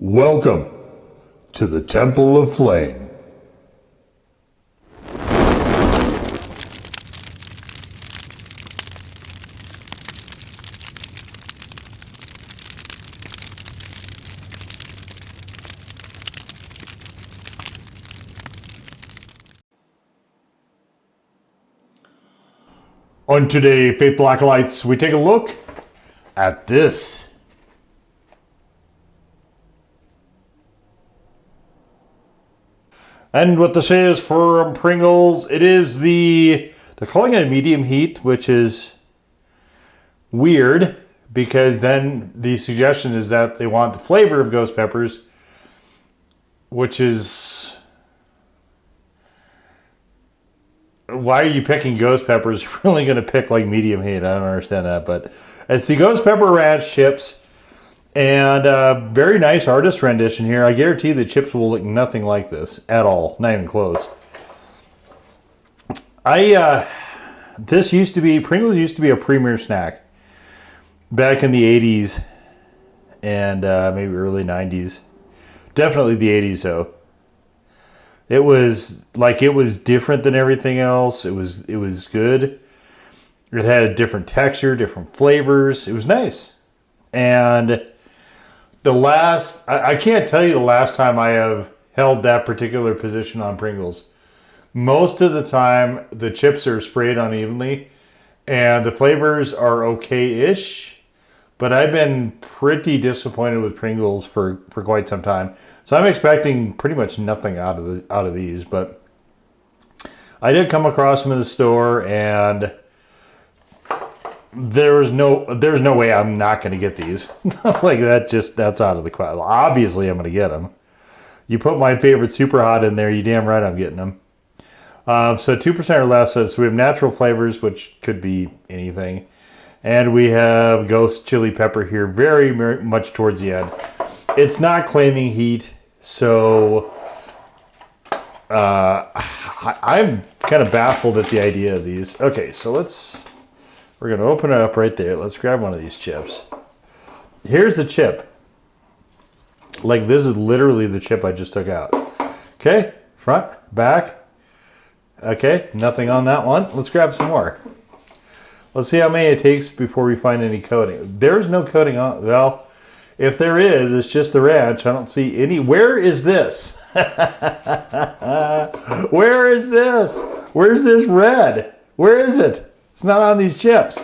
Welcome to the Temple of Flame. On today, Faithful Acolytes, we take a look at this. And what this is for Pringles, it is they're calling it a medium heat, which is weird because then the suggestion is that they want the flavor of ghost peppers, which is, why are you picking ghost peppers? You're really going to pick like medium heat. I don't understand that, but it's the Ghost Pepper Ranch chips. And very nice artist rendition here. I guarantee the chips will look nothing like this at all. Not even close. Pringles used to be a premier snack back in the 80s and maybe early 90s. Definitely the 80s though. It was different than everything else. It was good. It had a different texture, different flavors. It was nice. And I can't tell you the last time I have held that particular position on Pringles. Most of the time, the chips are sprayed unevenly, and the flavors are okay-ish, but I've been pretty disappointed with Pringles for quite some time. So I'm expecting pretty much nothing out of these, but I did come across them in the store, and there's no way I'm not going to get these. Like that's out of the question. Obviously, I'm going to get them. You put my favorite Super Hot in there, you damn right I'm getting them. So 2% or less. So we have natural flavors, which could be anything. And we have Ghost Chili Pepper here, very, very much towards the end. It's not claiming heat, so I'm kind of baffled at the idea of these. Okay, so we're going to open it up right there. Let's grab one of these chips. Here's the chip. Like, this is literally the chip I just took out. Okay, front, back. Okay, nothing on that one. Let's grab some more. Let's see how many it takes before we find any coating. There's no coating on. Well, if there is, it's just the ranch. I don't see any. Where is this? Where is this? Where's this red? Where is it? It's not on these chips.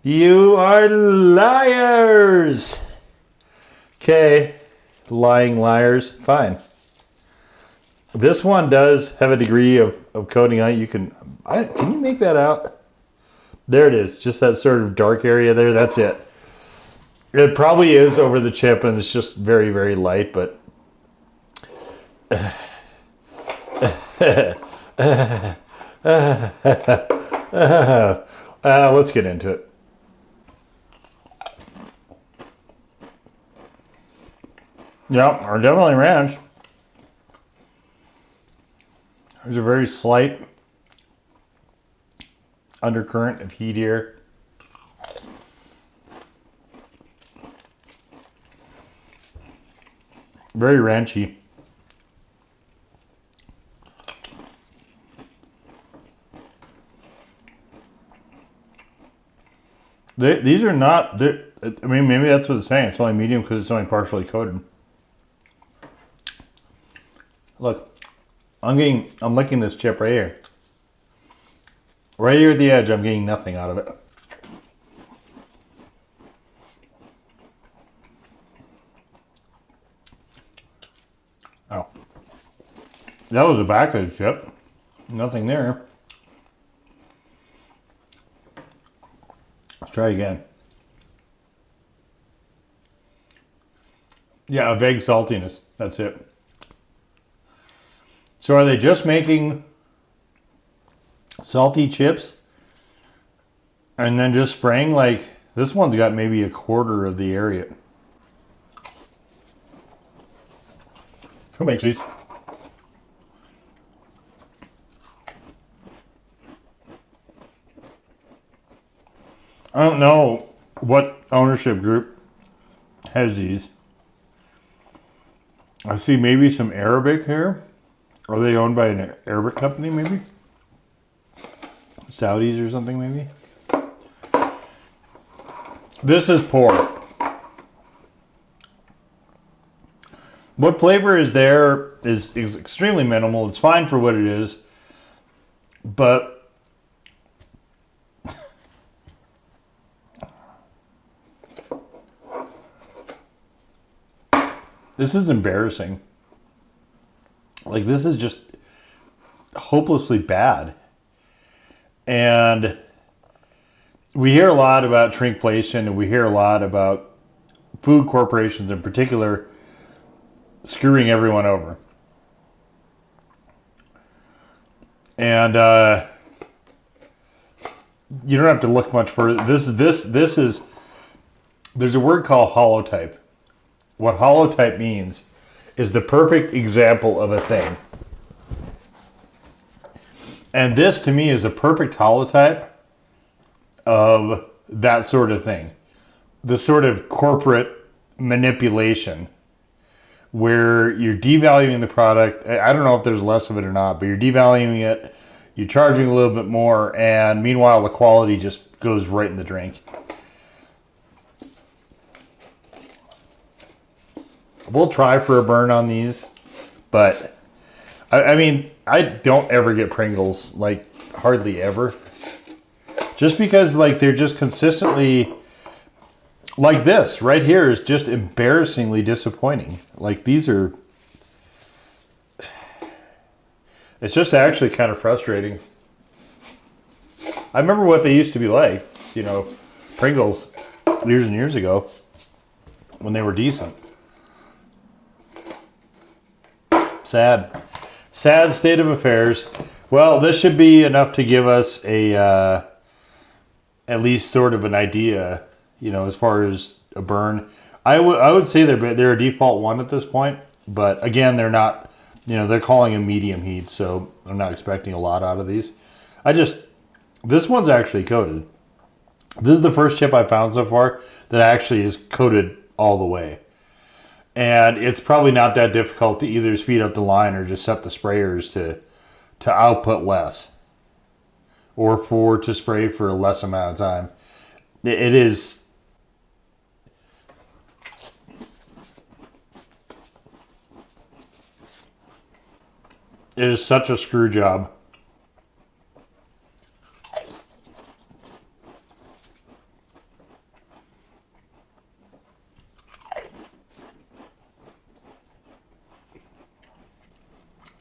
You are liars. Okay, lying liars. Fine. This one does have a degree of coating on it. Can you make that out? There it is. Just that sort of dark area there. That's it. It probably is over the chip, and it's just very, very light, but let's get into it. Yeah, are definitely ranch. There's a very slight undercurrent of heat here. Very ranchy. These are not, I mean, maybe that's what it's saying. It's only medium because it's only partially coated. Look, I'm licking this chip right here. Right here at the edge, I'm getting nothing out of it. Oh. That was the back of the chip. Nothing there. Let's try it again. Yeah, a vague saltiness. That's it. So are they just making salty chips and then just spraying? Like, this one's got maybe a quarter of the area. Who makes these? I don't know what ownership group has these. I see maybe some Arabic here. Are they owned by an Arabic company maybe? Saudis or something maybe? This is poor. What flavor is there is extremely minimal. It's fine for what it is. But this is embarrassing. Like, this is just hopelessly bad. And we hear a lot about shrinkflation, and we hear a lot about food corporations in particular screwing everyone over. And you don't have to look much further. This is there's a word called holotype. What holotype means is the perfect example of a thing. And this, to me, is a perfect holotype of that sort of thing. The sort of corporate manipulation where you're devaluing the product. I don't know if there's less of it or not, but you're devaluing it, you're charging a little bit more, and meanwhile the quality just goes right in the drink. We'll try for a burn on these, but I mean, I don't ever get Pringles, like hardly ever. Just because like they're just consistently, like this right here is just embarrassingly disappointing. Like these are, it's just actually kind of frustrating. I remember what they used to be like, you know, Pringles years and years ago when they were decent. Sad state of affairs. Well, this should be enough to give us a at least sort of an idea, you know, as far as a burn. I would say they're a default 1 at this point, but again, they're not, you know, they're calling them medium heat, so I'm not expecting a lot out of these. This one's actually coated. This is the first chip I've found so far that actually is coated all the way. And it's probably not that difficult to either speed up the line or just set the sprayers to output less. Or to spray for a less amount of time. It is... It is such a screw job.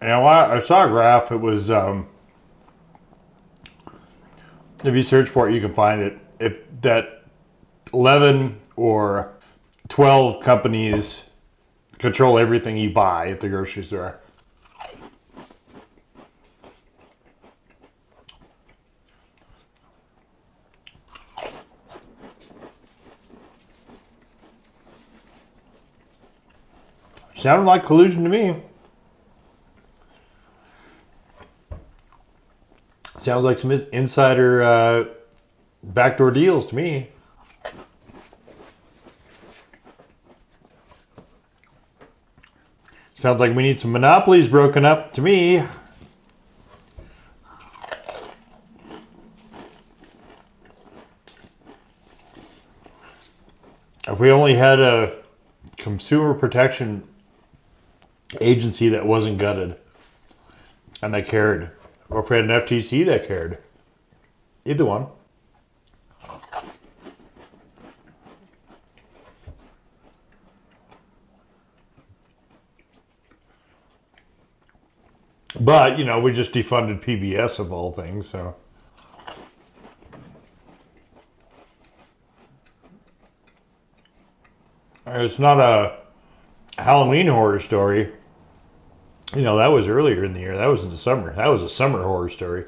You know, I saw a graph. It was, if you search for it, you can find it. If that 11 or 12 companies control everything you buy at the grocery store. Sounded like collusion to me. Sounds like some insider backdoor deals to me. Sounds like we need some monopolies broken up to me. If we only had a consumer protection agency that wasn't gutted and that cared. Or if we had an FTC that cared. Either one. But, you know, we just defunded PBS of all things, so. It's not a Halloween horror story. You know, that was earlier in the year. That was in the summer. That was a summer horror story.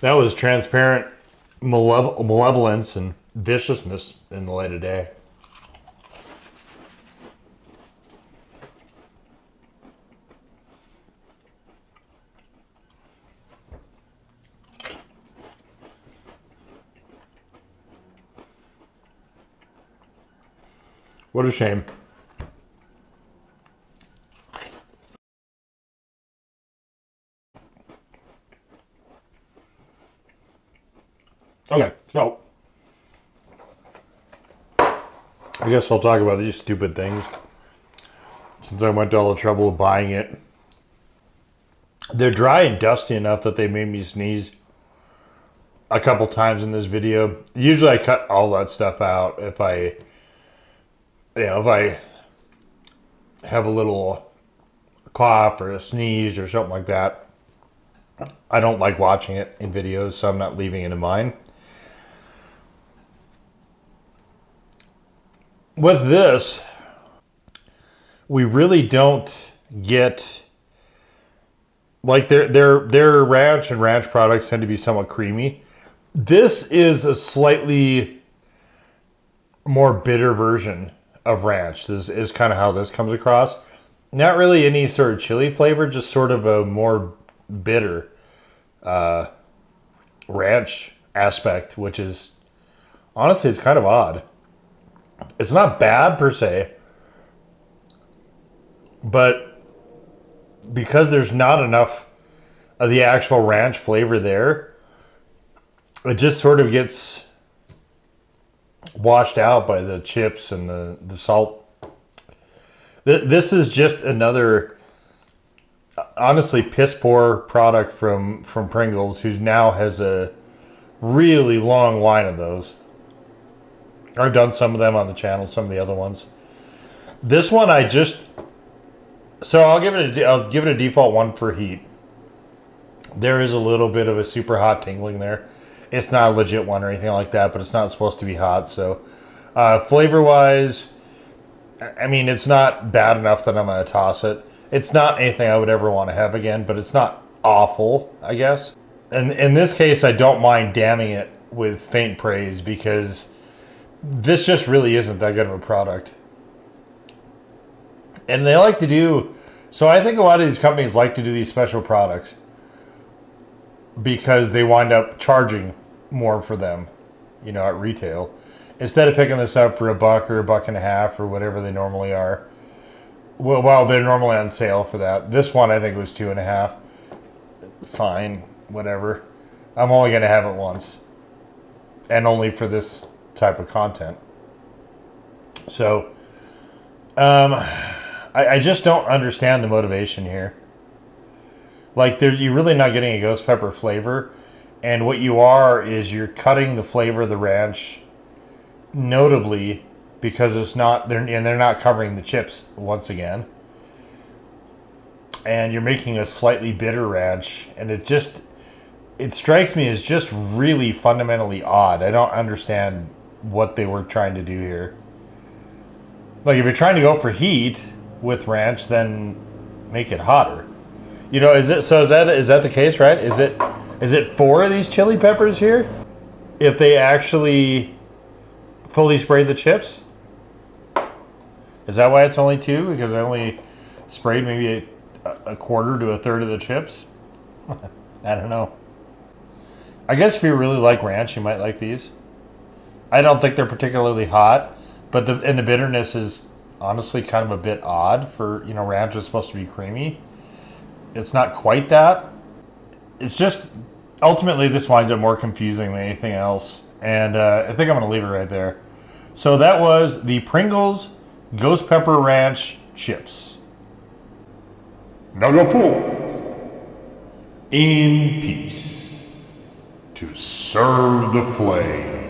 That was transparent malevolence and viciousness in the light of day. What a shame. Okay, so I guess I'll talk about these stupid things since I went to all the trouble of buying it. They're dry and dusty enough that they made me sneeze a couple times in this video. Usually I cut all that stuff out if I have a little cough or a sneeze or something like that. I don't like watching it in videos, so I'm not leaving it in mine. With this, we really don't get, like, their ranch and ranch products tend to be somewhat creamy. This is a slightly more bitter version of ranch. This is kind of how this comes across. Not really any sort of chili flavor, just sort of a more bitter ranch aspect, which is, honestly, it's kind of odd. It's not bad per se, but because there's not enough of the actual ranch flavor there, it just sort of gets washed out by the chips and the salt. This is just another, honestly, piss poor product from Pringles, who now has a really long line of those. I've done some of them on the channel, some of the other ones. This one I'll give it a default 1 for heat. There is a little bit of a super hot tingling there. It's not a legit one or anything like that, but it's not supposed to be hot. So flavor wise, I mean, it's not bad enough that I'm going to toss it. It's not anything I would ever want to have again, but it's not awful, I guess. And in this case, I don't mind damning it with faint praise, because this just really isn't that good of a product. And they like to do, so I think a lot of these companies like to do these special products because they wind up charging more for them, at retail. Instead of picking this up for $1 or $1.50 or whatever they normally are. Well, they're normally on sale for that. This one I think was $2.50. Fine, whatever. I'm only going to have it once. And only for this type of content. So I just don't understand the motivation here. Like, you're really not getting a ghost pepper flavor, and what you are is you're cutting the flavor of the ranch notably, because they're not covering the chips once again, and you're making a slightly bitter ranch, and it strikes me as just really fundamentally odd. I don't understand what they were trying to do here. Like, if you're trying to go for heat with ranch, then make it hotter. Is that the case, right? Is it 4 of these chili peppers here? If they actually fully sprayed the chips? Is that why it's only 2? Because I only sprayed maybe a quarter to a third of the chips? I don't know. I guess if you really like ranch, you might like these. I don't think they're particularly hot, but the bitterness is honestly kind of a bit odd for, ranch is supposed to be creamy. It's not quite that. It's just, ultimately, this winds up more confusing than anything else. And I think I'm going to leave it right there. So that was the Pringles Ghost Pepper Ranch Chips. Now go pull in peace to serve the flame.